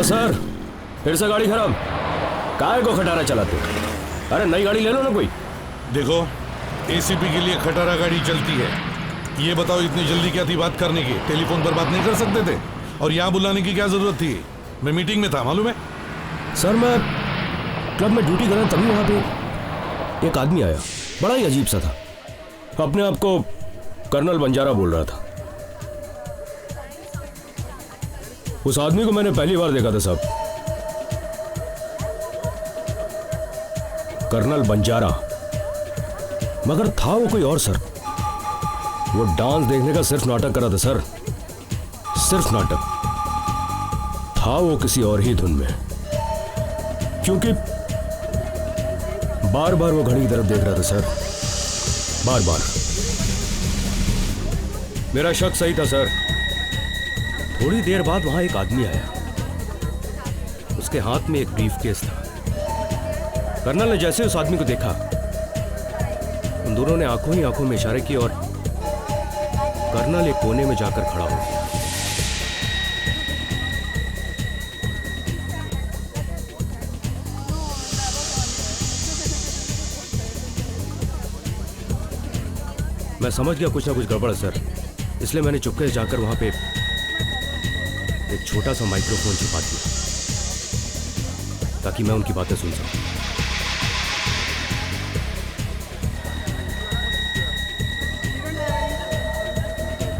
क्या सर, फिर से गाड़ी खराब? काहे को खटारा चलाते? अरे नई गाड़ी ले लो ना कोई। देखो, एसीपी के लिए खटारा गाड़ी चलती है। ये बताओ इतनी जल्दी क्या थी बात करने की? टेलीफोन पर बात नहीं कर सकते थे? और यहाँ बुलाने की क्या जरूरत थी? मैं मीटिंग में था, मालूम है? सर मैं क्लब में ड्यूटी कर रहा तभी वहां पे एक आदमी आया, बड़ा ही अजीब सा था। अपने आप को कर्नल बंजारा बोल रहा था। उस आदमी को मैंने पहली बार देखा था साहब, कर्नल बंजारा, मगर था वो कोई और सर। वो डांस देखने का सिर्फ नाटक कर रहा था सर, सिर्फ नाटक था। वो किसी और ही धुन में, क्योंकि बार बार वो घड़ी की तरफ देख रहा था सर, बार बार। मेरा शक सही था सर। थोड़ी देर बाद वहां एक आदमी आया, उसके हाथ में एक ब्रीफकेस था। कर्नल ने जैसे उस आदमी को देखा, उन दोनों ने आंखों ही आंखों में इशारे किए और कर्नल एक कोने में जाकर खड़ा हो गया। मैं समझ गया कुछ ना कुछ गड़बड़ है सर, इसलिए मैंने चुपके से जाकर वहां पे एक छोटा सा माइक्रोफोन छुपा दिया ताकि मैं उनकी बातें सुन सकूं।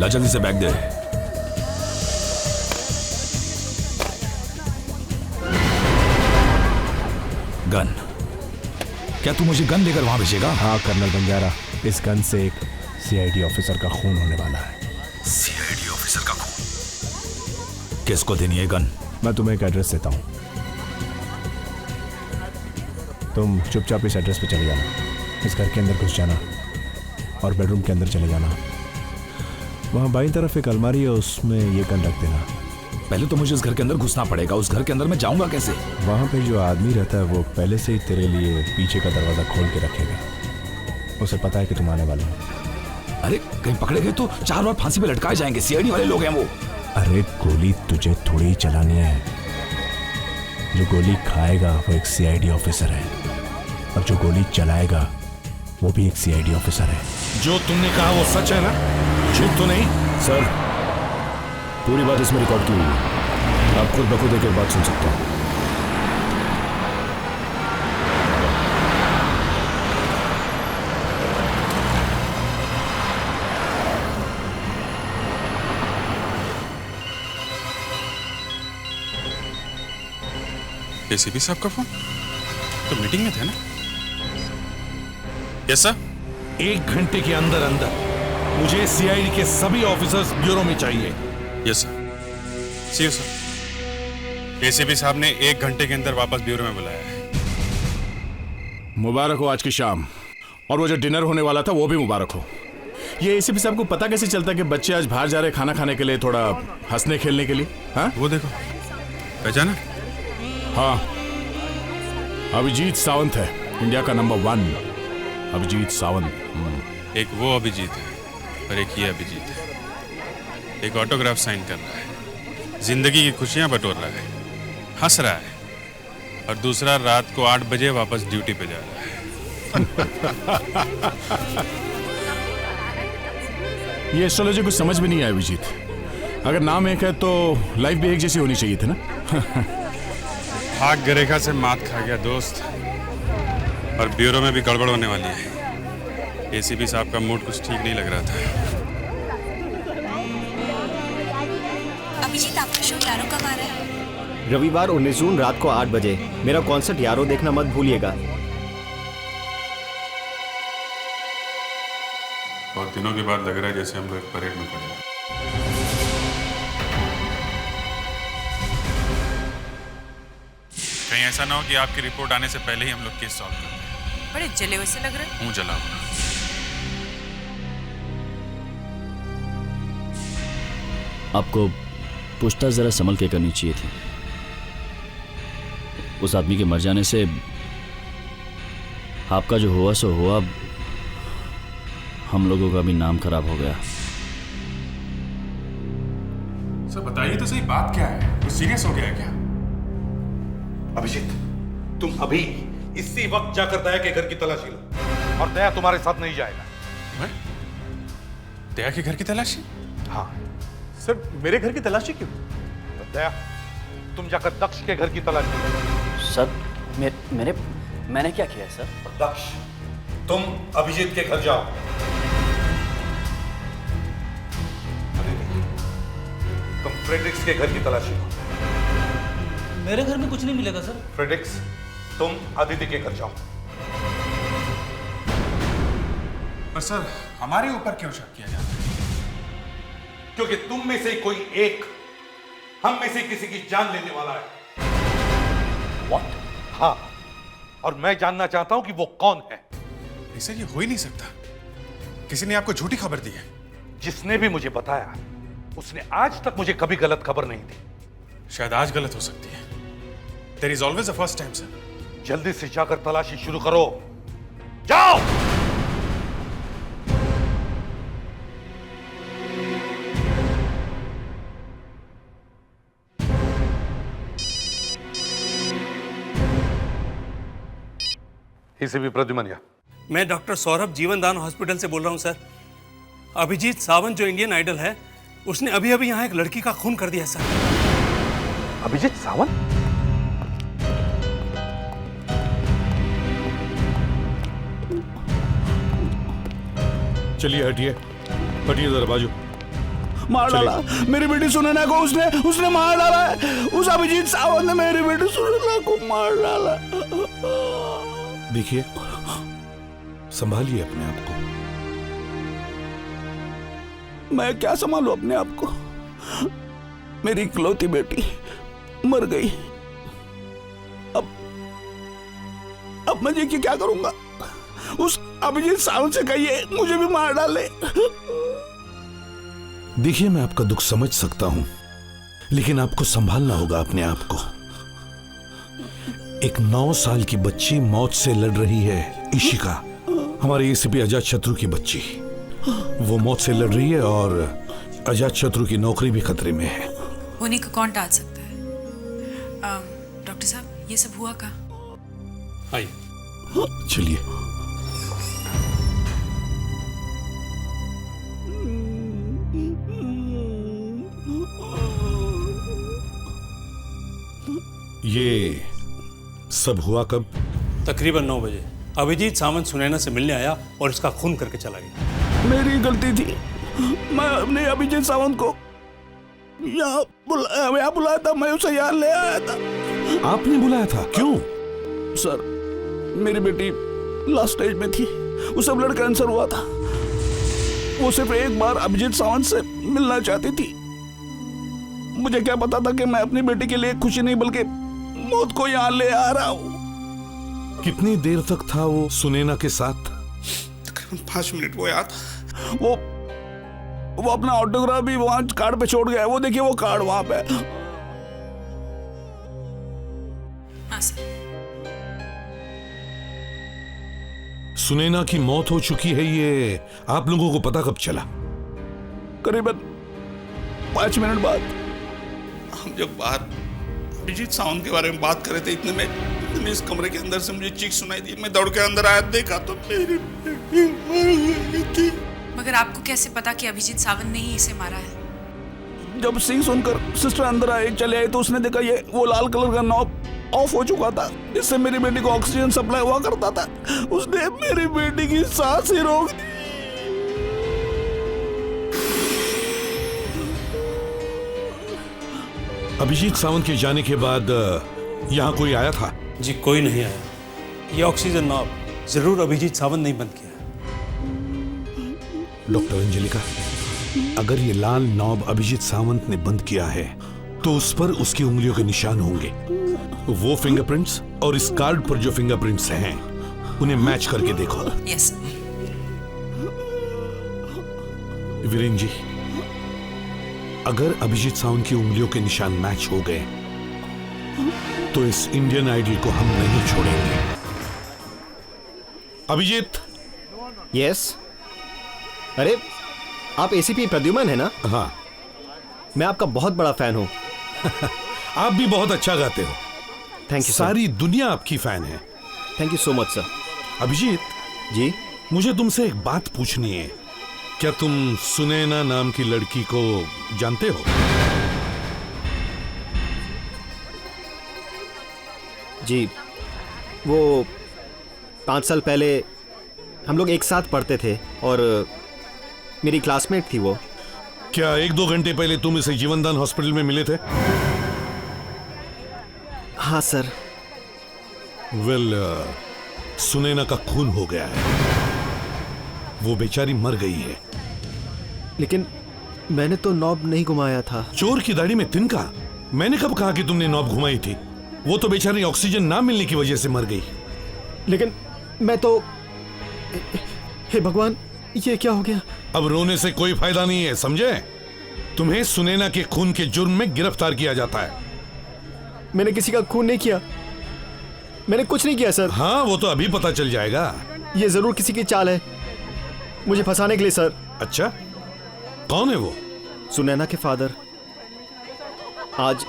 ला जल्दी से बैग दे। गन। क्या तू मुझे गन लेकर वहां भेजेगा? हाँ कर्नल बंजारा, इस गन से एक सीआईडी ऑफिसर का खून होने वाला है। सीआईडी ऑफिसर का खून? किसको देनी है गन? मैं तुम्हें एक एड्रेस देता हूँ, तुम चुपचाप इस एड्रेस पे चले जाना। इस घर के अंदर घुस जाना और बेडरूम के अंदर चले जाना। वहाँ बाईं तरफ एक अलमारी है, उसमें ये गन रख देना। पहले तो मुझे इस घर के अंदर घुसना पड़ेगा। उस घर के अंदर मैं जाऊंगा कैसे? वहाँ पे जो आदमी रहता है वो पहले से ही तेरे लिए पीछे का दरवाजा खोल के रखेगा। उसे पता है कि तुम आने वाले हो। अरे कहीं पकड़े गए तो 4 बार फांसी पे लटकाए जाएंगे। सीआईडी वाले लोग हैं वो। अरे गोली तुझे थोड़ी ही चलानी है, जो गोली खाएगा वो एक सीआईडी ऑफिसर है, और जो गोली चलाएगा वो भी एक सीआईडी ऑफिसर है। जो तुमने कहा वो सच है ना? झूठ तो नहीं? सर पूरी बात इसमें रिकॉर्ड की हुई है, आप खुद ब खुद एक बात सुन सकते हैं। एसीपी साहब का फोन? तो मीटिंग में थे ना? Yes sir. 1 घंटे के अंदर अंदर मुझे सीआईडी के सभी ऑफिसर्स ब्यूरो में चाहिए। Yes sir. See you sir. ACP साहब ने 1 घंटे के अंदर वापस ब्यूरो में बुलाया है। मुबारक हो आज की शाम, और वो जो डिनर होने वाला था वो भी मुबारक हो। ये एसीपी साहब को पता कैसे चलता कि बच्चे आज बाहर जा रहे खाना खाने के लिए, थोड़ा हंसने खेलने के लिए? हाँ वो देखो, पहचाना? हाँ, अभिजीत सावंत है, इंडिया का नंबर 1 अभिजीत सावंत। एक वो अभिजीत है और एक ये अभिजीत है। एक ऑटोग्राफ साइन कर रहा है, जिंदगी की खुशियां बटोर रहा है, हंस रहा है, और दूसरा रात को 8 बजे वापस ड्यूटी पे जा रहा है। ये एस्ट्रोलॉजी कुछ समझ में नहीं आया अभिजीत। अगर नाम एक है तो लाइफ भी एक जैसी होनी चाहिए थी ना। भाग्य रेखा से मात खा गया दोस्त, और ब्यूरो में भी गड़बड़ होने वाली है। एसीपी साहब का मूड कुछ ठीक नहीं लग रहा था। अभिजीत आपका शो यारों कब आ रहा है? रविवार 19 जून रात को 8 बजे। मेरा कॉन्सर्ट यारों देखना मत भूलिएगा। बहुत दिनों के बाद लग रहा है जैसे हम लोग एक परेड में खड़े हैं। कहीं ऐसा ना हो कि आपकी रिपोर्ट आने से पहले ही हम लोग केस सॉल्व कर दें। बड़े जले हुए से लग रहे हैं। मुंह जला हुआ। आपको पूछताछ जरा संभल के करनी चाहिए थी। उस आदमी के मर जाने से आपका जो हुआ सो हुआ, हम लोगों का भी नाम खराब हो गया। सर बताइए तो सही, बात क्या है? कुछ सीरियस हो गया है क्या? अभिजीत, तुम अभी इसी वक्त जाकर दया के घर की तलाशी लो, और दया तुम्हारे साथ नहीं जाएगा। मैं? दया के घर की तलाशी? हाँ। सर मेरे घर की तलाशी क्यों? तो दया, तुम जाकर दक्ष के घर की तलाशी लो। सर मैंने क्या किया है सर? और दक्ष, तुम अभिजीत के घर जाओ। अदिति, तुम फ्रेडरिक्स के घर की तलाशी लो। मेरे घर में कुछ नहीं मिलेगा सर। फ्रेडरिक्स, तुम अदिति के घर जाओ। पर सर, हमारे ऊपर क्यों शक किया जाता है? क्योंकि तुम में से कोई एक हम में से किसी की जान लेने वाला है। What? हाँ, और मैं जानना चाहता हूं कि वो कौन है। नहीं सर, ये हो ही नहीं सकता। किसी ने आपको झूठी खबर दी है। जिसने भी मुझे बताया, उसने आज तक मुझे कभी गलत खबर नहीं दी। शायद आज गलत हो सकती है। There is always a first time, sir. जल्दी से जाकर तलाशी शुरू करो। जाओ। एसीपी प्रद्युमन। मैं डॉक्टर सौरभ जीवनदान हॉस्पिटल से बोल रहा हूं सर। अभिजीत सावंत जो इंडियन आइडल है, उसने अभी अभी यहां एक लड़की का खून कर दिया सर। अभिजीत सावंत? चलिए हटिए, हटिए जरा बाजू। मार डाला मेरी बेटी सुनैना को, उसने मार डाला है। उस अभिजीत सावंत ने मेरी बेटी सुनैना को मार डाला। देखिए, संभालिए अपने आप को। मैं क्या संभालूं अपने आप को? मेरी इकलौती बेटी मर गई। अब मैं ये क्या करूंगा? उस अभिजीत सावंत से कहिए मुझे भी मार डाले। देखिए, मैं आपका दुख समझ सकता हूं, लेकिन आपको संभालना होगा अपने आप को। एक 9 साल की बच्ची मौत से लड़ रही है, इशिका, हमारे एसीपी अजात शत्रु की बच्ची। वो मौत से लड़ रही है और अजात शत्रु की नौकरी भी खतरे में है। होने को कौन टाल सकता है? डॉक्टर साहब, ये सब हुआ का? आइए। चलिए। ये सब हुआ कब? तकरीबन 9 बजे अभिजीत सावंत सुनैना से मिलने आया और इसका खून करके चला गया। मेरी गलती थी। मैं अपने अभिजीत सावंत को यहाँ बुलाया था। मैं उसे यहाँ ले आया था। आपने बुलाया था? क्यों? सर, मेरी बेटी लास्ट स्टेज में थी। उसे ब्लड कैंसर हुआ था। वो सिर्फ एक बार अभिजीत सावंत से मिलना चाहती थी। मुझे क्या पता था कि मैं अपनी बेटी के लिए खुशी नहीं बल्कि मौत को यहाँ ले आ रहा हूँ। कितनी देर तक था वो सुनैना के साथ? तकरीबन 5 मिनट। वो याद, वो अपना ऑटोग्राफ भी वहां कार्ड पे छोड़ गया है। वो देखिए, वो कार्ड वहां पे। हाँ सर। सुनैना की मौत हो चुकी है, ये आप लोगों को पता कब चला? करीबन 5 मिनट बाद। हम जब बाहर अभिजीत सावंत के बारे में बात कर रहे थे, इतने में इस कमरे के अंदर से मुझे चीख सुनाई दी। मैं दौड़ के अंदर आया, देखा तो मेरी बेटी मर गई थी। मगर आपको कैसे पता कि अभिजीत सावंत ने ही इसे मारा है? जब सिंह सुनकर सिस्टर अंदर चले आई तो उसने देखा ये वो लाल कलर का नॉब ऑफ हो चुका था, जिससे मेरी बेटी को ऑक्सीजन सप्लाई हुआ करता था। उसने मेरी बेटी की सांस ही रोक दी। अभिजीत सावंत के जाने के बाद यहाँ कोई आया था? जी कोई नहीं आया। ये ऑक्सीजन नॉब जरूर अभिजीत सावंत ने बंद किया। डॉक्टर अंजलिका, अगर ये लाल नॉब अभिजीत सावंत ने बंद किया है तो उस पर उसकी उंगलियों के निशान होंगे। वो फिंगरप्रिंट्स और इस कार्ड पर जो फिंगरप्रिंट्स हैं उन्हें मैच करके देखो। यस। वीरेन जी, अगर अभिजीत सावंत की उंगलियों के निशान मैच हो गए तो इस इंडियन आइडल को हम नहीं छोड़ेंगे। अभिजीत। यस। अरे, आप एसीपी प्रद्युमन है ना? हाँ। मैं आपका बहुत बड़ा फैन हूं। आप भी बहुत अच्छा गाते हो। थैंक यू सारी दुनिया आपकी फैन है। Thank you so much sir. Abhijit, ji मुझे तुमसे एक बात पूछनी है। क्या तुम सुनैना नाम की लड़की को जानते हो? जी, वो 5 साल पहले हम लोग एक साथ पढ़ते थे और मेरी क्लासमेट थी वो। क्या 1-2 घंटे पहले तुम इसे जीवनदान हॉस्पिटल में मिले थे? हाँ सर। वेल, सुनैना का खून हो गया है। वो बेचारी मर गई है। लेकिन मैंने तो नॉब नहीं घुमाया था। चोर की दाढ़ी में तिनका? मैंने कब कहा कि तुमने नॉब घुमाई थी? वो तो बेचारी ऑक्सीजन ना मिलने की वजह से मर गई। लेकिन मैं तो, हे भगवान, ये क्या हो गया? अब रोने से कोई फायदा नहीं है, समझे? तुम्हें सुनैना के खून के जुर्म में गिरफ्तार किया जाता है। मैंने किसी का खून नहीं किया। मैंने कुछ नहीं किया सर। हाँ, वो तो अभी पता चल जाएगा। ये जरूर किसी की चाल है, मुझे फंसाने के लिए सर। अच्छा, कौन है वो? सुनैना के फादर। आज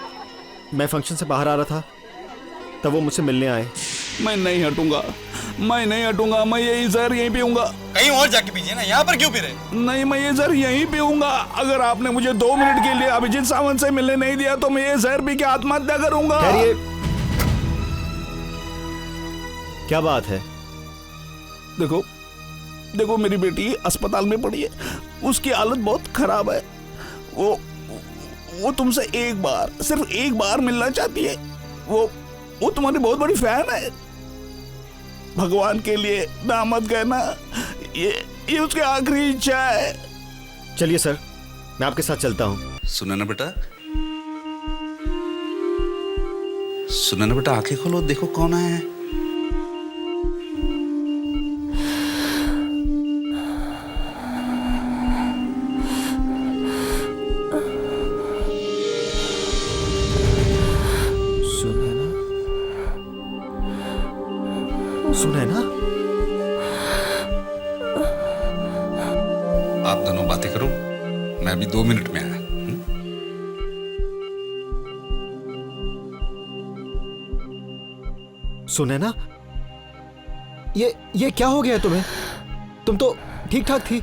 मैं फंक्शन से बाहर आ रहा था, तब वो मुझसे मिलने आए। मैं नहीं हटूंगा, मैं नहीं हटूंगा। मैं यही जहर यहीं पीऊंगा। कहीं और जाके पीजिए ना, यहाँ पर क्यों पी रहे? नहीं, मैं ये जहर यहीं पीऊंगा। अगर आपने मुझे 2 मिनट के लिए अभिजीत सावंत से मिलने नहीं दिया तो मैं ये जहर पी के आत्महत्या करूंगा। ठहरिए, क्या बात है? देखो देखो, मेरी बेटी अस्पताल में पड़ी है, उसकी हालत बहुत खराब है। वो तुमसे एक बार, सिर्फ एक बार मिलना चाहती है। वो तुम्हारी बहुत बड़ी फैन है। भगवान के लिए ना मत कहना, ये उसकी आखिरी इच्छा है। चलिए सर, मैं आपके साथ चलता हूँ। सुनैना बेटा, सुनैना बेटा, आंखें खोलो, देखो कौन है। सुनैना, आप दोनों बातें करो, मैं अभी 2 मिनट में आया। सुनैना, ये क्या हो गया तुम्हें? तुम तो ठीक ठाक थी।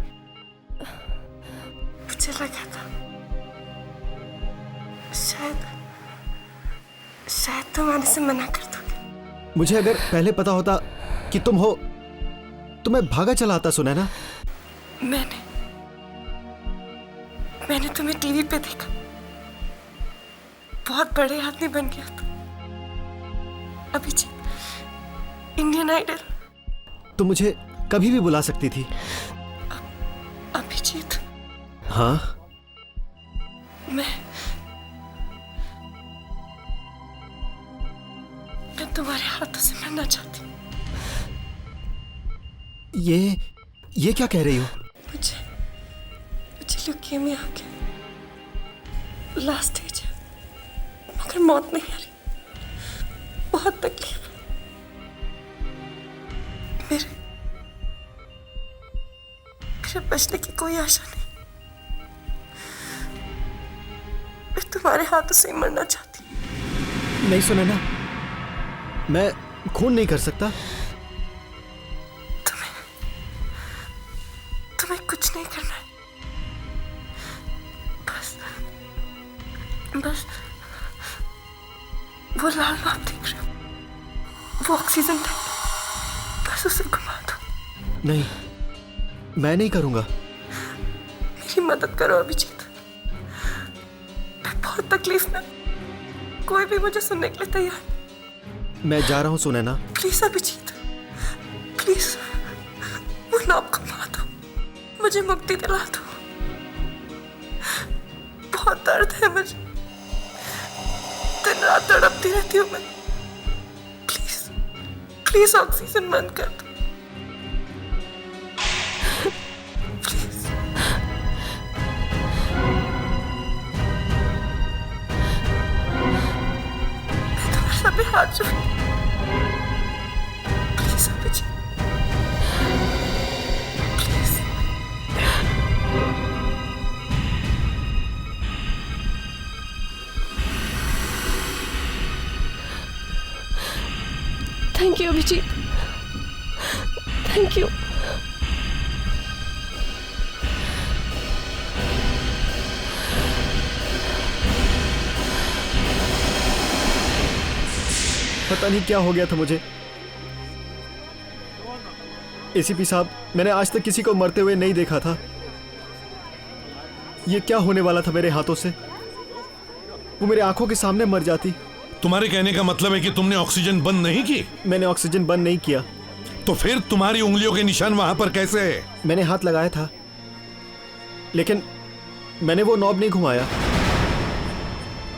मुझे लगा था शायद तुम आने से मना कर दोगे। मुझे अगर पहले पता होता कि तुम हो तो मैं भागा चला आता। सुनैना, मैंने तुम्हें टीवी पे देखा, बहुत बड़े आदमी बन गया था। Abhijeet, Indian Idol. तुम मुझे कभी भी बुला सकती थी। अभिजीत, हाँ, मैं तुम्हारे हाथों से मरना चाहती हूँ। ये क्या कह रही हो? मुझे ल्यूकेमिया आ गया, लास्ट स्टेज है, मगर मौत नहीं आ रही, बहुत तकलीफ है। मेरे बचने की कोई आशा नहीं। मैं तुम्हारे हाथों से ही मरना चाहती हूँ। नहीं सुनैना, मैं खून नहीं कर सकता। तुम्हें कुछ नहीं करना है, बस वो लाल नॉब देख रहे हो, वो ऑक्सीजन टैंक, बस उसे घुमा दो। नहीं, मैं नहीं करूंगा। मेरी मदद करो अभिजीत, मैं बहुत तकलीफ में, कोई भी मुझे सुनने के लिए तैयार। मैं जा रहा हूं सुनैना। प्लीज अभिजीत, प्लीज वो नॉब घुमा दो, मुझे मुक्ति दिला दो। बहुत दर्द है मुझे, दिन रात तड़पती रहती हूँ मैं। प्लीज ऑक्सीजन बंद कर दो, प्लीज। मैं तुम्हारे सामने हाथ जोड़ती हूँ, please Abhijeet, please. Abhijeet, thank you. पता नहीं क्या हो गया था मुझे। एसीपी साहब, मैंने आज तक किसी को मरते हुए नहीं देखा था। ये क्या होने वाला था मेरे हाथों से? वो मेरे आंखों के सामने मर जाती। तुम्हारे कहने का मतलब है कि तुमने ऑक्सीजन बंद नहीं की? मैंने ऑक्सीजन बंद नहीं किया। तो फिर तुम्हारी उंगलियों के निशान वहां पर कैसे? मैंने हाथ लगाया था, लेकिन मैंने वो नॉब नहीं घुमाया।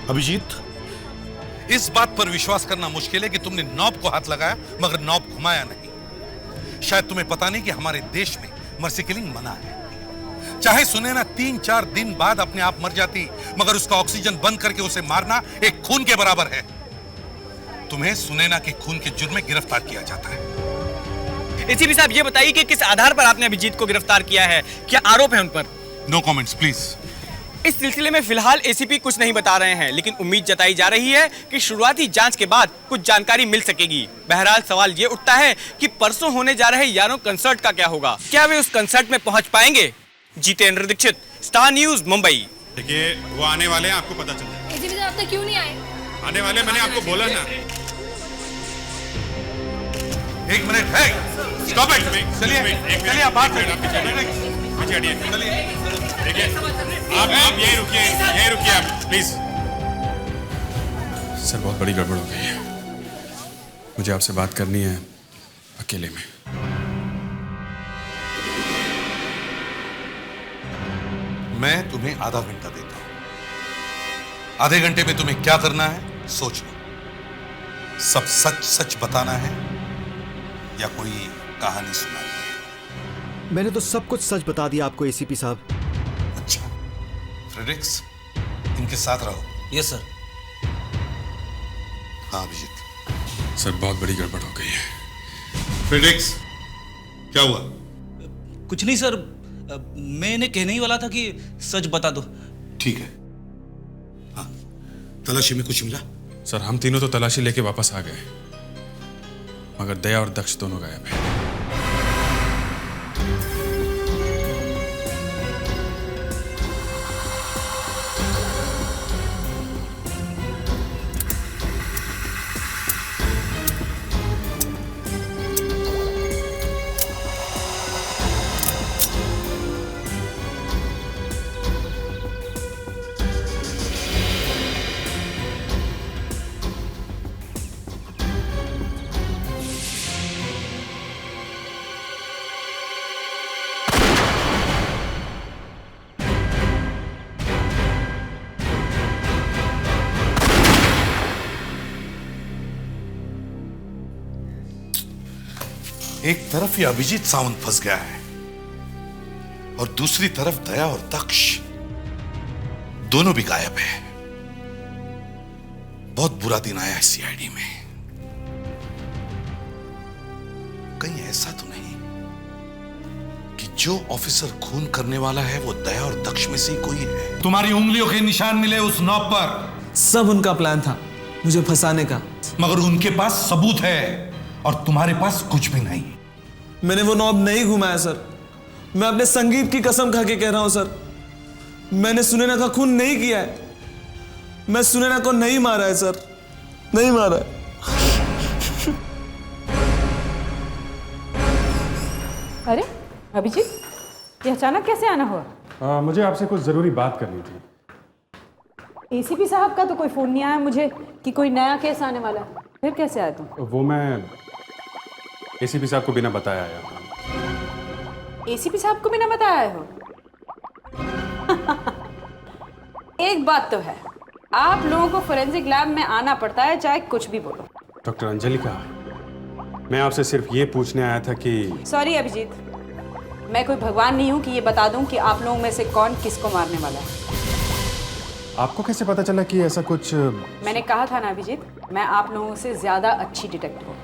अभिजीत, इस बात पर विश्वास करना मुश्किल है कि तुमने नॉब को हाथ लगाया मगर नॉब घुमाया नहीं। शायद तुम्हें पता नहीं कि हमारे देश में मर्सी किलिंग मना है। चाहे सुनैना 3-4 दिन बाद अपने आप मर जाती, मगर उसका ऑक्सीजन बंद करके उसे मारना एक खून के बराबर है। तुम्हें सुनैना के खून के जुर्म में गिरफ्तार किया जाता है। एसीपी साहब, ये बताइए कि किस आधार पर आपने अभिजीत को गिरफ्तार किया है? क्या आरोप है उन पर? No comments please. इस सिलसिले में फिलहाल एसीपी कुछ नहीं बता रहे हैं, लेकिन उम्मीद जताई जा रही है कि शुरुआती जांच के बाद कुछ जानकारी मिल सकेगी। बहरहाल सवाल ये उठता है कि परसों होने जा रहे यारों कंसर्ट का क्या होगा? क्या वे उस कंसर्ट में पहुंच पाएंगे? Jitendra Dikshit, Star News, Mumbai. देखिए, वो आने वाले हैं, आपको पता चल जाएगा। एसीपी साहब, आप क्यों नहीं आए? आने वाले, मैंने आपको बोला ना। एक मिनट है, स्टॉप इट। चलिए आप बात करें। पीछे हटिए। देखिए, आप यहीं रुकिए आप प्लीज। सर, बहुत बड़ी गड़बड़ हो गई है, मुझे आपसे बात करनी है अकेले में। मैं तुम्हें आधा घंटा देता हूं। आधे घंटे में तुम्हें क्या करना है सोच लो। सब सच सच बताना है या कोई कहानी सुनानी है? मैंने तो सब कुछ सच बता दिया आपको एसीपी साहब। अच्छा, फ्रेडरिक्स, इनके साथ रहो। Yes sir. हाँ अभिजीत। सर, बहुत बड़ी गड़बड़ हो गई है। फ्रेडरिक्स, क्या हुआ? कुछ नहीं सर, मैं इन्हें कहने ही वाला था कि सच बता दो। ठीक है। हाँ, तलाशी में कुछ मिला? सर, हम तीनों तो तलाशी लेके वापस आ गए, मगर दया और दक्ष दोनों गायब हैं। एक तरफ ये अभिजीत सावंत फंस गया है और दूसरी तरफ दया और दक्ष, दोनों भी गायब है। बहुत बुरा दिन आया है सीआईडी में। कहीं ऐसा तो नहीं कि जो ऑफिसर खून करने वाला है वो दया और दक्ष में से ही कोई है? तुम्हारी उंगलियों के निशान मिले उस नॉब पर। सब उनका प्लान था मुझे फंसाने का, मगर उनके पास सबूत है और तुम्हारे पास कुछ भी नहीं। मैंने वो नॉब नहीं घुमाया सर। मैं अपने संगीत की कसम खा के कह रहा हूं सर, मैंने सुनैना का खून नहीं किया है। मैं सुनैना को नहीं मारा है सर, नहीं मारा है। अरे अभिजीत, ये अचानक कैसे आना हुआ? मुझे आपसे कुछ जरूरी बात करनी थी। एसीपी साहब का तो कोई फोन नहीं आया मुझे कि कोई नया केस आने वाला है। फिर कैसे आया तुम? वो मैं एसीपी साहब को बिना बताया आया हूँ। एसीपी साहब को बिना बताया आए हो? एक बात तो है, आप लोगों को फोरेंसिक लैब में आना पड़ता है चाहे कुछ भी बोलो। डॉक्टर अंजलिका, मैं आपसे सिर्फ ये पूछने आया था कि... सॉरी अभिजीत, मैं कोई भगवान नहीं हूँ कि ये बता दूँ कि आप लोगों में से कौन किसको मारने वाला है। आपको कैसे पता चला कि ऐसा कुछ... मैंने कहा था ना अभिजीत, मैं आप लोगों से ज्यादा अच्छी डिटेक्टिव हूँ।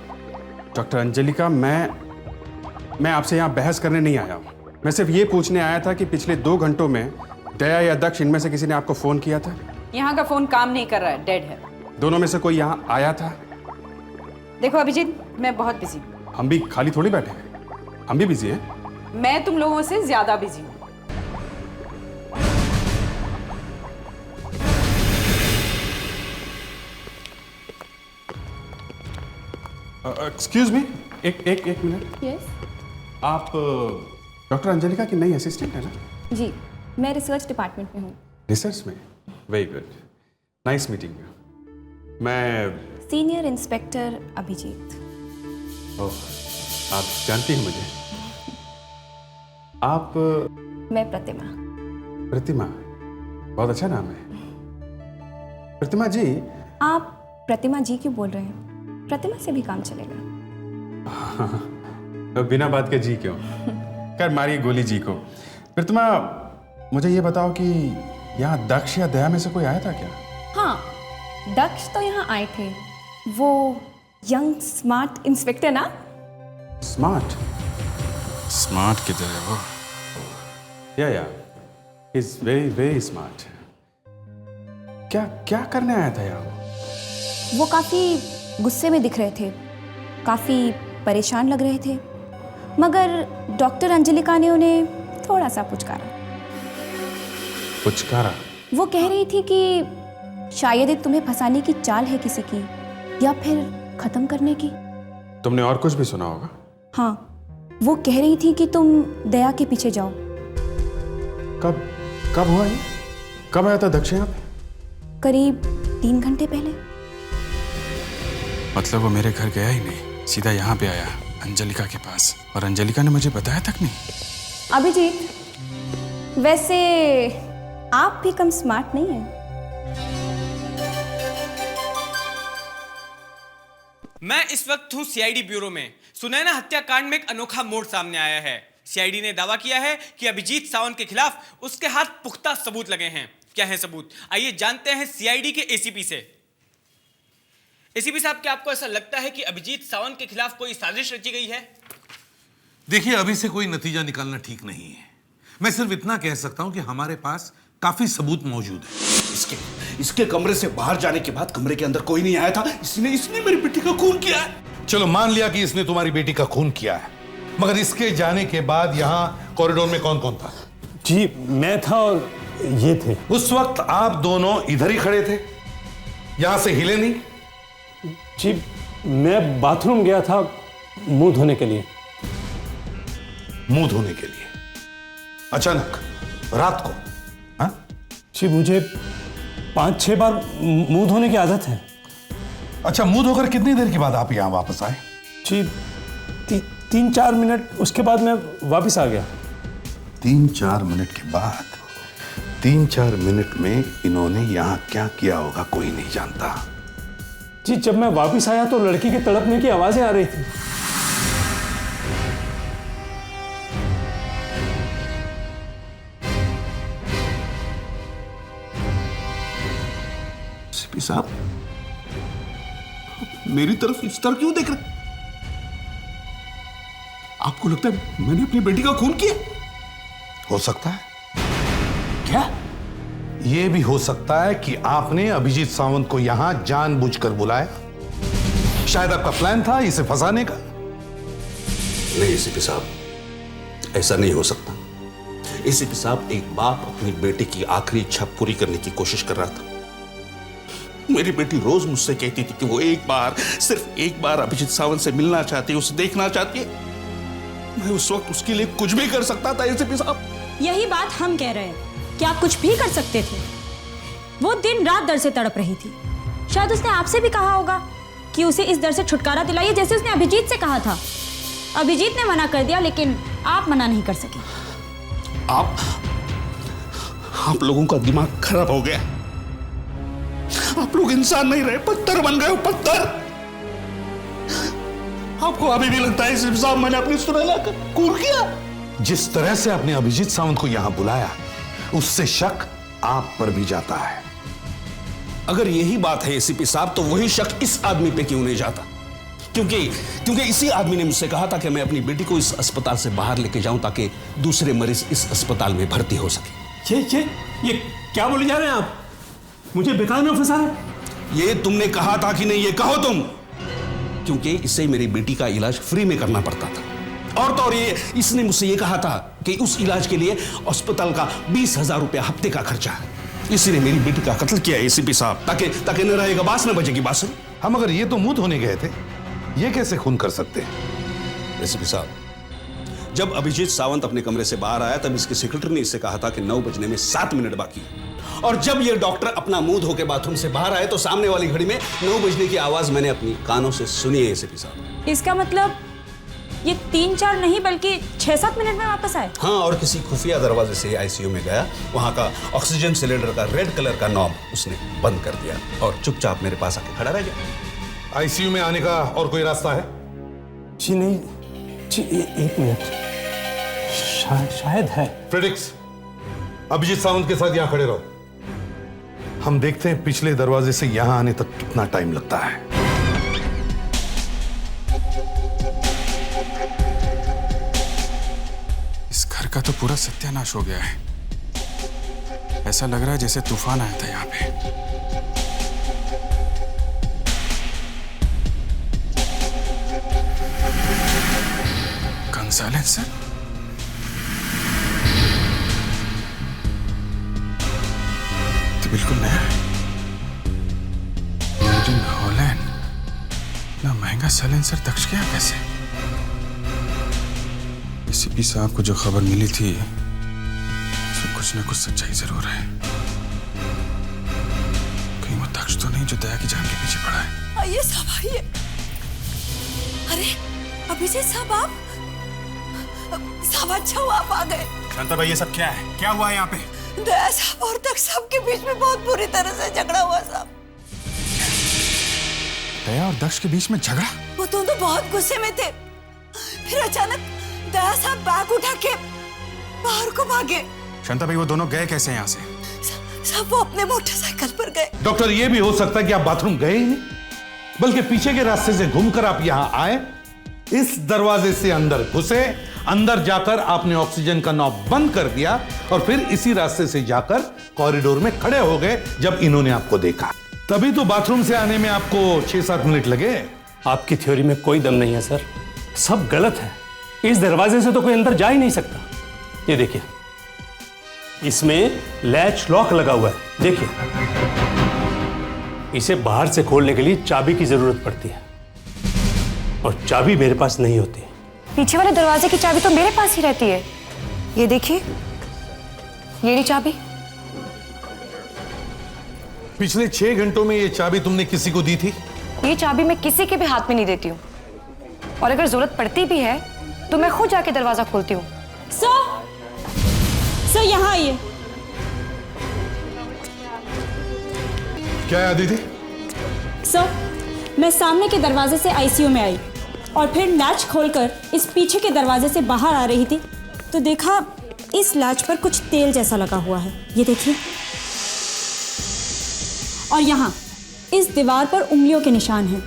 डॉक्टर अंजलिका, मैं आपसे यहाँ बहस करने नहीं आया हूँ। मैं सिर्फ ये पूछने आया था कि पिछले 2 घंटों में दया या दक्ष, इनमें से किसी ने आपको फोन किया था? यहाँ का फोन काम नहीं कर रहा है, डेड है। दोनों में से कोई यहाँ आया था? देखो अभिजीत, मैं बहुत बिजी हूँ। हम भी खाली थोड़ी बैठे हैं, हम भी बिजी हैं। मैं तुम लोगों से ज्यादा बिजी हूँ। एक्सक्यूज मी, एक मिनट। यस आप डॉक्टर अंजलिका की नई असिस्टेंट है ना? जी, मैं रिसर्च डिपार्टमेंट में हूँ। रिसर्च में? Very good, nice meeting you. मैं सीनियर इंस्पेक्टर अभिजीत। ओह, आप जानती हैं मुझे? आप? मैं प्रतिमा। प्रतिमा, बहुत अच्छा नाम है। प्रतिमा जी। आप प्रतिमा जी क्यों बोल रहे हैं? प्रतिमा से भी काम चलेगा। तो बिना बात के जी क्यों? कर मारिए गोली जी को। प्रतिमा, मुझे ये बताओ कि यहाँ दक्ष या दया में से कोई आया था क्या? हाँ, दक्ष तो यहाँ आए थे। वो यंग स्मार्ट इंस्पेक्टर ना? स्मार्ट? स्मार्ट किधर है वो? या इज वेरी वेरी स्मार्ट। क्या करने आया था यहाँ वो काफी गुस्से में दिख रहे थे, काफी परेशान लग रहे थे, मगर डॉक्टर अंजलिका ने उन्हें थोड़ा सा पुचकारा। पुचकारा? वो कह रही थी कि शायद ये तुम्हें फंसाने की चाल है किसी की, या फिर खत्म करने की। तुमने और कुछ भी सुना होगा? हाँ, वो कह रही थी कि तुम दया के पीछे जाओ। कब हुआ ये? कब आया था दक्ष यहाँ पे? करीब 3 घंटे पहले। मतलब वो मेरे घर गया ही नहीं, सीधा यहाँ पे आया अंजलिका के पास, और अंजलिका ने मुझे बताया तक नहीं। अभिजीत, वैसे आप भी कम स्मार्ट नहीं हैं। मैं इस वक्त हूं सीआईडी ब्यूरो में। सुनैना हत्याकांड में एक अनोखा मोड़ सामने आया है। सीआईडी ने दावा किया है कि अभिजीत सावंत के खिलाफ उसके हाथ पुख्ता सबूत लगे हैं। क्या है सबूत? आइए जानते हैं सीआईडी के एसीपी से। एसीपी साहब, क्या आपको ऐसा लगता है कि अभिजीत सावंत के खिलाफ कोई साजिश रची गई है? देखिए, अभी से कोई नतीजा निकालना ठीक नहीं है। मैं सिर्फ इतना कह सकता हूं कि हमारे पास काफी सबूत मौजूद है। इसके कमरे से बाहर जाने के बाद कमरे के अंदर कोई नहीं आया था। इसने मेरी बेटी का खून किया है। चलो मान लिया कि इसने तुम्हारी बेटी का खून किया है, मगर इसके जाने के बाद यहाँ कॉरिडोर में कौन कौन था? जी, मैं था और ये थे। उस वक्त आप दोनों इधर ही खड़े थे, यहां से हिले नहीं? जी, मैं बाथरूम गया था मुंह धोने के लिए। मुंह धोने के लिए? अचानक रात को? हाँ जी, मुझे 5-6 बार मुंह धोने की आदत है। अच्छा, मुंह धोकर कितनी देर के बाद आप यहाँ वापस आए? जी, 3-4 मिनट, उसके बाद मैं वापस आ गया। 3-4 मिनट के बाद? 3-4 मिनट में इन्होंने यहाँ क्या किया होगा कोई नहीं जानता। जी, जब मैं वापस आया तो लड़की के तड़पने की आवाजें आ रही थी। सीपी साहब, मेरी तरफ इस तरह क्यों देख रहे? आपको लगता है मैंने अपनी बेटी का खून किया? हो सकता है। क्या? यह भी हो सकता है कि आपने अभिजीत सावंत को यहां जानबूझकर बुलाया। शायद आपका प्लान था इसे फंसाने का। नहीं सीपी साहब, ऐसा नहीं हो सकता। सीपी साहब, एक बाप अपनी बेटी की आखिरी इच्छा पूरी करने की कोशिश कर रहा था। मेरी बेटी रोज मुझसे कहती थी कि वो एक बार, सिर्फ एक बार अभिजीत सावंत से मिलना चाहती है, उसे देखना चाहती है। मैं उस वक्त उसके लिए कुछ भी कर सकता था एसीपी साहब। यही बात हम कह रहे हैं कि आप कुछ भी कर सकते थे। वो दिन रात दर्द से तड़प रही थी। शायद उसने आपसे भी कहा होगा कि उसे इस दर्द से छुटकारा दिलाइए, जैसे उसने अभिजीत से कहा था। अभिजीत ने मना कर दिया, लेकिन आप मना नहीं कर सके। आप लोगों का दिमाग खराब हो गया। आप लोग इंसान नहीं रहे, पत्थर बन गए हो, पत्थर। आपको अभी भी लगता है सीपी साहब मैंने अपनी सुनैना का खून किया? जिस तरह से आपने अभिजीत सावंत को यहां बुलाया, उससे शक आप पर भी जाता है। अगर यही बात है एसीपी साहब, तो वही शक इस आदमी पे क्यों नहीं जाता? क्योंकि इसी आदमी ने मुझसे कहा था कि मैं अपनी बेटी को इस अस्पताल से बाहर लेके जाऊं ताकि दूसरे मरीज इस अस्पताल में भर्ती हो सके। ये क्या बोले जा रहे हैं आप? मुझे बेकार में फंसा रहे? ये तुमने कहा था कि नहीं? ये कहो तुम। क्योंकि इससे मेरी बेटी का इलाज फ्री में करना पड़ता था। और तो और ये इसने मुझसे ये कहा था कि उस इलाज के लिए अस्पताल का 20,000 रुपया हफ्ते का खर्चा है। इसीलिए मेरी बेटी का कत्ल किया एसीपी साहब, ताकि न रहेगा बास न बजेगी बास। हम अगर ये तो मुंह धोने गए थे, ये कैसे खून कर सकते हैं? एसीपी साहब, जब अभिजीत सावंत अपने कमरे से बाहर आया तब इसके सेक्रेटरी ने इससे कहा था कि 9 बजने में 7 मिनट बाकी है। और जब ये डॉक्टर अपना मुंह धो के बाथरूम से बाहर आए तो सामने वाली घड़ी में 9 बजने की आवाज मैंने अपनी कानों से सुनी है एसीपी साहब। इसका मतलब ये 3-4 नहीं बल्कि 6-7 मिनट में वापस आए। हाँ, और किसी खुफिया दरवाजे से आईसीयू में गया, वहां का ऑक्सीजन सिलेंडर का रेड कलर का नॉब उसने बंद कर दिया और चुपचाप मेरे पास आके खड़ा रह गया। आईसीयू में आने का और कोई रास्ता है? जी नहीं जी, एक मिनट, शायद है। फ्रेडिक्स, अभिजीत सावंत के साथ यहां खड़े रहो। हम देखते हैं पिछले दरवाजे से यहां आने तक कितना टाइम लगता है। इस घर का तो पूरा सत्यानाश हो गया है। ऐसा लग रहा है जैसे तूफान आया था यहाँ पे। कंसालेस सर, तो बिल्कुल नया है। Made in Holland. इतना महंगा साइलेंसर दक्ष गया कैसे? एसीपी साहब को जो खबर मिली थी उसमें कुछ ना कुछ सच्चाई जरूर है। कहीं वो दक्ष तो नहीं जो दया की जान के पीछे पड़ा है। आइए साहब, आइए। अरे अभिजीत साहब, आप साहब, अच्छा हुआ आप आ गए। शांता भाई, ये सब क्या है? क्या हुआ है यहाँ पे? दया साहब और दक्ष साहब के बीच में बहुत बुरी तरह से झगड़ा हुआ साहब। दया और दक्ष के बीच में झगड़ा? वो दोनों बहुत गुस्से में थे। फिर अचानक दया साहब बैग उठा के बाहर को भागे। शांता भाई, वो दोनों गए कैसे यहाँ से? साहब, वो अपने मोटरसाइकिल पर गए। डॉक्टर, ये भी हो सकता है कि आप बाथरूम गए ही नहीं, बल्कि पीछे के रास्ते से घूमकर आप यहां आए, इस दरवाजे से अंदर घुसे, अंदर जाकर आपने ऑक्सीजन का नॉब बंद कर दिया और फिर इसी रास्ते से जाकर कॉरिडोर में खड़े हो गए जब इन्होंने आपको देखा। तभी तो बाथरूम से आने में आपको 6-7 मिनट लगे। आपकी थ्योरी में कोई दम नहीं है सर, सब गलत है। इस दरवाजे से तो कोई अंदर जा ही नहीं सकता। ये देखिए, इसमें लैच लॉक लगा हुआ है, देखिए। इसे बाहर से खोलने के लिए चाबी की जरूरत पड़ती है और चाबी मेरे पास नहीं होती। पीछे वाले दरवाजे की चाबी तो मेरे पास ही रहती है। ये देखिए, ये रही चाबी। पिछले 6 घंटों में ये चाबी तुमने किसी को दी थी? ये चाबी मैं किसी के भी हाथ में नहीं देती हूँ, और अगर जरूरत पड़ती भी है तो मैं खुद जाके दरवाजा खोलती हूँ। सर यहाँ आइए। क्या है अदिति? सर, मैं सामने के दरवाजे से आईसीयू में आई और फिर लैच खोलकर इस पीछे के दरवाजे से बाहर आ रही थी तो देखा इस लैच पर कुछ तेल जैसा लगा हुआ है, ये देखिए। और यहाँ इस दीवार पर उंगलियों के निशान हैं,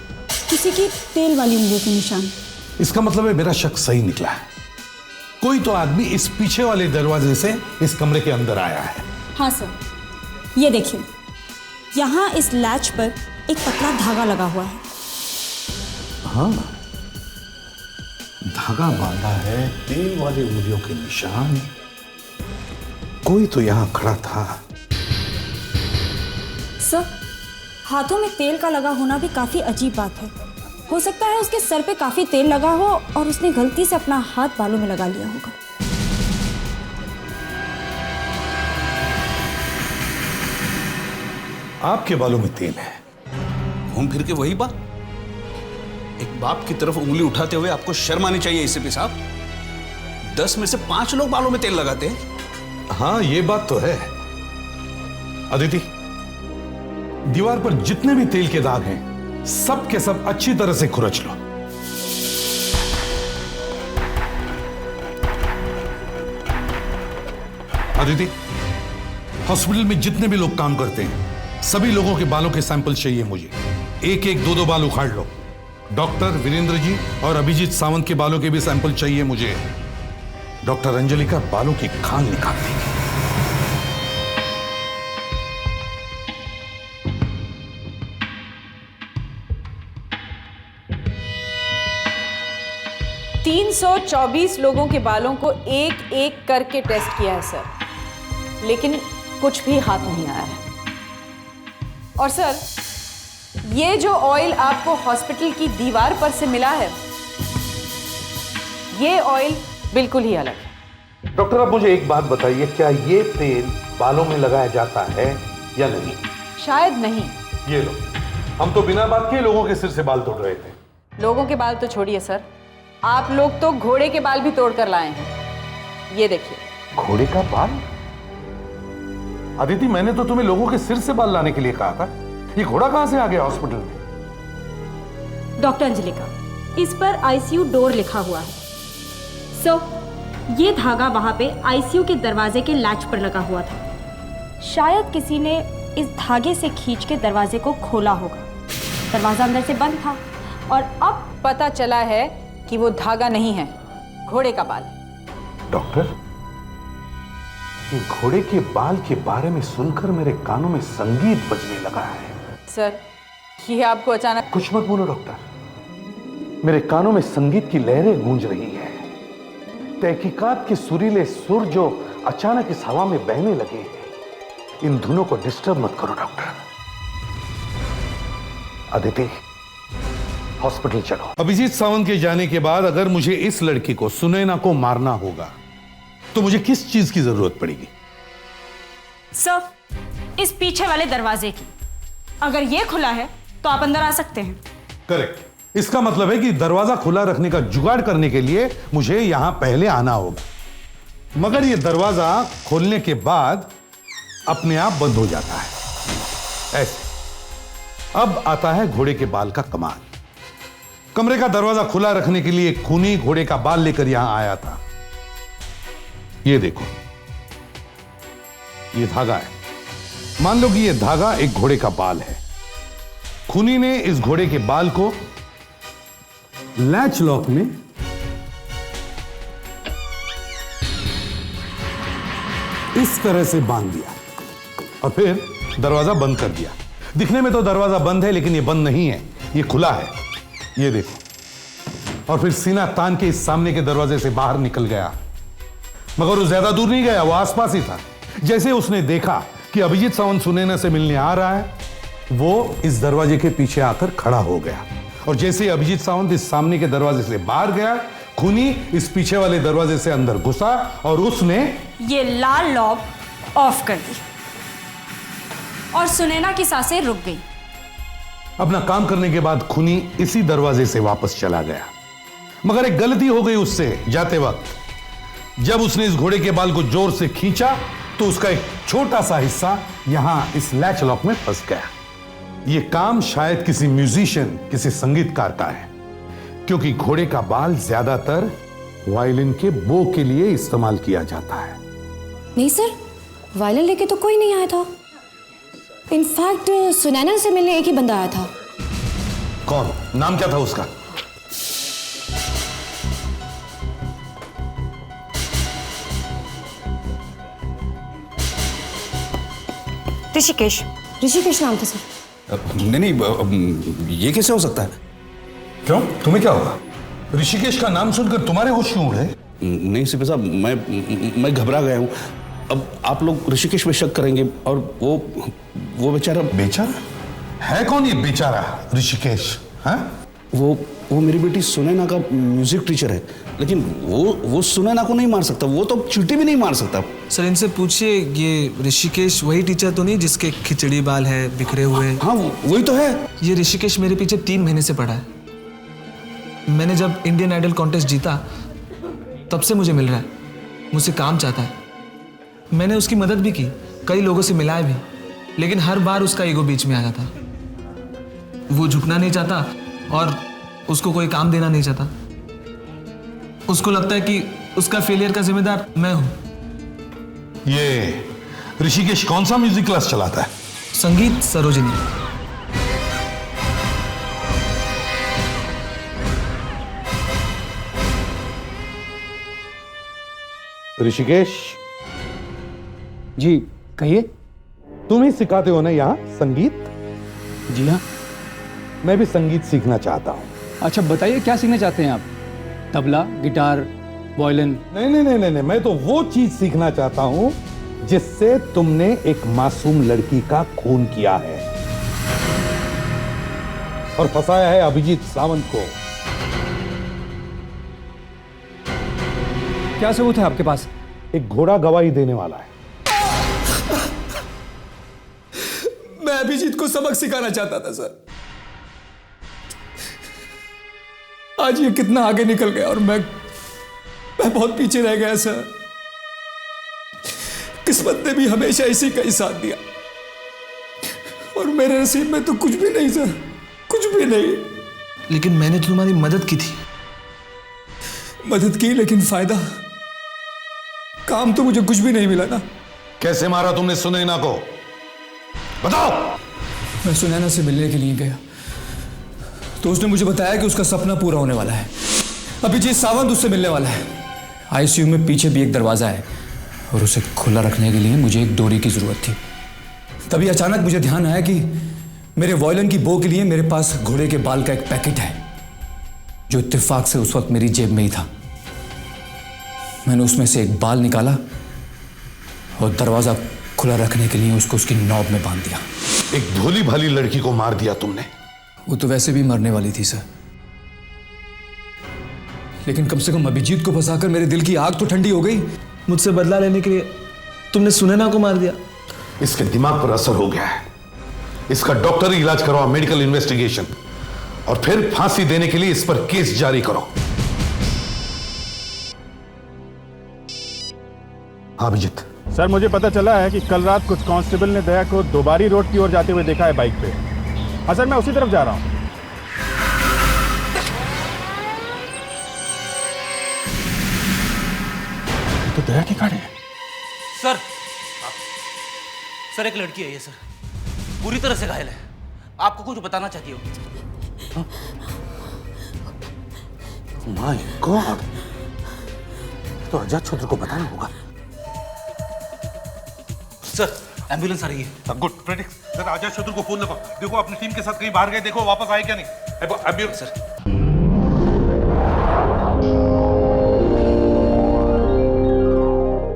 किसी की तेल वाली उंगलियों के निशान। इसका मतलब है मेरा शक सही निकला है। कोई तो आदमी इस पीछे वाले दरवाजे से इस कमरे के अंदर आया है। हाँ सर, ये देखिए, यहाँ इस लैच पर एक पतला धागा लगा हुआ है। हाँ, धागा बांधा है, तेल वाली उंगलियों के निशान। कोई तो यहां खड़ा था। सर, हाथों में तेल का लगा होना भी काफी अजीब बात है। हो सकता है उसके सर पे काफी तेल लगा हो और उसने गलती से अपना हाथ बालों में लगा लिया होगा। आपके बालों में तेल है? घूम फिर के वही बात। एक बाप की तरफ उंगली उठाते हुए आपको शर्म आनी चाहिए एसीपी साहब। 10 में से 5 लोग बालों में तेल लगाते हैं। हाँ, ये बात तो है। अदिति, दीवार पर जितने भी तेल के दाग हैं सब के सब अच्छी तरह से खुरच लो। अदिति, हॉस्पिटल में जितने भी लोग काम करते हैं सभी लोगों के बालों के सैंपल चाहिए मुझे। 1-1, 2-2 बाल उखाड़ लो। डॉक्टर वीरेंद्र जी और अभिजीत सावंत के बालों के भी सैंपल चाहिए मुझे। डॉक्टर अंजलि का बालों की खाल निकाल देंगे। 324 लोगों के बालों को एक एक करके टेस्ट किया है सर, लेकिन कुछ भी हाथ नहीं आया है। और सर, ये जो ऑयल आपको हॉस्पिटल की दीवार पर से मिला है, ये ऑयल बिल्कुल ही अलग है। डॉक्टर, आप मुझे एक बात बताइए, क्या ये तेल बालों में लगाया जाता है या नहीं? शायद नहीं। ये लो, हम तो बिना बात के लोगों के सिर से बाल तोड़ रहे थे। लोगों के बाल तो छोड़िए सर, आप लोग तो घोड़े के बाल भी तोड़ कर लाए हैं। ये देखिए। घोड़े का बाल? अदिति, मैंने तो तुम्हें लोगों के सिर से बाल लाने के लिए कहा था। ये घोड़ा कहां से आ गया हॉस्पिटल में? डॉक्टर अंजलिका, इस पर आईसीयू डोर लिखा हुआ है। ये धागा वहां पे आईसीयू के दरवाजे के लैच पर लगा हुआ था। शायद किसी ने इस धागे से खींच के दरवाजे को खोला होगा। दरवाजा अंदर से बंद था और अब पता चला है कि वो धागा नहीं है, घोड़े का बाल। डॉक्टर, ये घोड़े के बाल के बारे में सुनकर मेरे कानों में संगीत बजने लगा है। सर, ये आपको अचानक... कुछ मत बोलो डॉक्टर, मेरे कानों में संगीत की लहरें गूंज रही है। तहकीकात के सुरीले सुर जो अचानक इस हवा में बहने लगे हैं, इन धुनों को डिस्टर्ब मत करो डॉक्टर। अदिति, हॉस्पिटल चलो। अभिजीत सावंत के जाने के बाद अगर मुझे इस लड़की को, सुनैना को मारना होगा तो मुझे किस चीज की जरूरत पड़ेगी? सर, इस पीछे वाले दरवाजे की। अगर ये खुला है तो आप अंदर आ सकते हैं। करेक्ट। इसका मतलब है कि दरवाजा खुला रखने का जुगाड़ करने के लिए मुझे यहां पहले आना होगा, मगर यह दरवाजा खोलने के बाद अपने आप बंद हो जाता है ऐसे। अब आता है घोड़े के बाल का कमाल। कमरे का दरवाजा खुला रखने के लिए खूनी घोड़े का बाल लेकर यहां आया था। ये देखो, ये धागा है। मान लो कि ये धागा एक घोड़े का बाल है। खूनी ने इस घोड़े के बाल को लैच लॉक में इस तरह से बांध दिया और फिर दरवाजा बंद कर दिया। दिखने में तो दरवाजा बंद है, लेकिन ये बंद नहीं है, ये खुला है। ये देखो। और फिर सीना तान के इस सामने के दरवाजे से बाहर निकल गया, मगर वो ज्यादा दूर नहीं गया, वो आसपास ही था। जैसे उसने देखा कि अभिजीत सावंत सुनैना से मिलने आ रहा है, वो इस दरवाजे के पीछे आकर खड़ा हो गया। और जैसे ही अभिजीत सावंत इस सामने के दरवाजे से बाहर गया, खूनी इस पीछे वाले दरवाजे से अंदर घुसा और उसने ये लाल लॉक ऑफ कर दी और सुनैना की सांसें रुक गई। अपना काम करने के बाद खूनी इसी दरवाजे से वापस चला गया, मगर एक गलती हो गई उससे जाते वक्त। जब उसने इस घोड़े के बाल को जोर से खींचा तो उसका एक छोटा सा हिस्सा यहां इस लैच लॉक में फंस गया। यह काम शायद किसी म्यूजिशियन, किसी संगीतकार का है, क्योंकि घोड़े का बाल ज्यादातर वायलिन के बो के लिए इस्तेमाल किया जाता है। नहीं सर, वायलिन लेके तो कोई नहीं आया था। इनफैक्ट सुनैना से मिलने एक ही बंदा आया था। कौन? नाम क्या था उसका? ऋषिकेश। ऋषिकेश नाम था सर। नहीं, ये कैसे हो सकता है? क्यों, तुम्हें क्या होगा? ऋषिकेश का नाम सुनकर तुम्हारे होश क्यों उड़े? नहीं सीपी साहब, मैं घबरा गया हूं। अब आप लोग ऋषिकेश पे शक करेंगे और वो बेचारा। बेचारा है? कौन ये बेचारा ऋषिकेश? हाँ, वो मेरी बेटी सुनैना का म्यूजिक टीचर है, लेकिन वो सुनैना को नहीं मार सकता, वो तो चींटी भी नहीं मार सकता। सर, इनसे पूछिए, ये ऋषिकेश वही टीचर तो नहीं जिसके खिचड़ी बाल है बिखरे हुए? हाँ, वही तो है। ये ऋषिकेश मेरे पीछे 3 महीने से पड़ा है। मैंने जब इंडियन आइडल कॉन्टेस्ट जीता तब से मुझे मिल रहा है, मुझसे काम चाहता है। मैंने उसकी मदद भी की, कई लोगों से मिलाया भी, लेकिन हर बार उसका ईगो बीच में आ जाता। वो झुकना नहीं चाहता और उसको कोई काम देना नहीं चाहता। उसको लगता है कि उसका फेलियर का जिम्मेदार मैं हूं। ये ऋषिकेश कौन सा म्यूजिक क्लास चलाता है? संगीत सरोजिनी। ऋषिकेश जी कहिए। तुम ही सिखाते हो ना यहाँ संगीत? जी हाँ। मैं भी संगीत सीखना चाहता हूँ। अच्छा बताइए, क्या सीखना चाहते हैं आप? Tabla, guitar, violin. नहीं, मैं तो वो चीज सीखना चाहता हूं जिससे तुमने एक मासूम लड़की का खून किया है और फंसाया है अभिजीत सावंत को। क्या सबूत है आपके पास? एक घोड़ा गवाही देने वाला है। मैं अभिजीत को सबक सिखाना चाहता था सर। आज ये कितना आगे निकल गया और मैं बहुत पीछे रह गया सर। किस्मत ने भी हमेशा इसी का ही साथ दिया और मेरे नसीब में तो कुछ भी नहीं सर, कुछ भी नहीं। लेकिन मैंने तो तुम्हारी मदद की थी। मदद की, लेकिन फायदा, काम तो मुझे कुछ भी नहीं मिला ना। कैसे मारा तुमने सुनैना को, बताओ। मैं सुनैना से मिलने के लिए गया तो उसने मुझे बताया कि उसका सपना पूरा होने वाला है। अभिजीत सावंत उससे मिलने वाला है। आईसीयू में पीछे भी एक दरवाजा है और उसे खुला रखने के लिए मुझे एक डोरी की जरूरत थी। तभी अचानक मुझे ध्यान आया कि मेरे वॉयलिन की बो के लिए मेरे पास घोड़े के बाल का एक पैकेट है जो इत्तेफाक से उस वक्त मेरी जेब में ही था। मैंने उसमें से एक बाल निकाला और दरवाजा खुला रखने के लिए उसको उसकी नॉब में बांध दिया। एक भोली भाली लड़की को मार दिया तुमने। वो तो वैसे भी मरने वाली थी सर, लेकिन कम से कम अभिजीत को फंसाकर मेरे दिल की आग तो ठंडी हो गई। मुझसे बदला लेने के लिए तुमने सुनैना को मार दिया। इसके दिमाग पर असर हो गया है। इसका डॉक्टरी इलाज करवाओ, मेडिकल इन्वेस्टिगेशन, और फिर फांसी देने के लिए इस पर केस जारी करो। अभिजीत सर, मुझे पता चला है कि कल रात कुछ कांस्टेबल ने दया को दोबारी रोड की ओर जाते हुए देखा है बाइक पे। हाँ सर, मैं उसी तरफ जा रहा हूँ। तो दया की गाड़ी है। सर एक लड़की है ये सर, पूरी तरह से घायल है। आपको कुछ बताना चाहिए हो। माय गॉड, तो अजात शत्रु को बताना होगा। सर एम्बुलेंस आ रही है। गुड प्रेडिक्ट सर, आजाद शत्रु को फोन लगाओ। देखो अपनी टीम के साथ कहीं बाहर गए, देखो वापस आए क्या नहीं। Ambulance sir.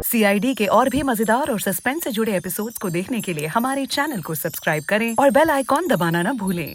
CID के और भी मजेदार और सस्पेंस से जुड़े एपिसोड्स को देखने के लिए हमारे चैनल को सब्सक्राइब करें और बेल आइकॉन दबाना ना भूलें।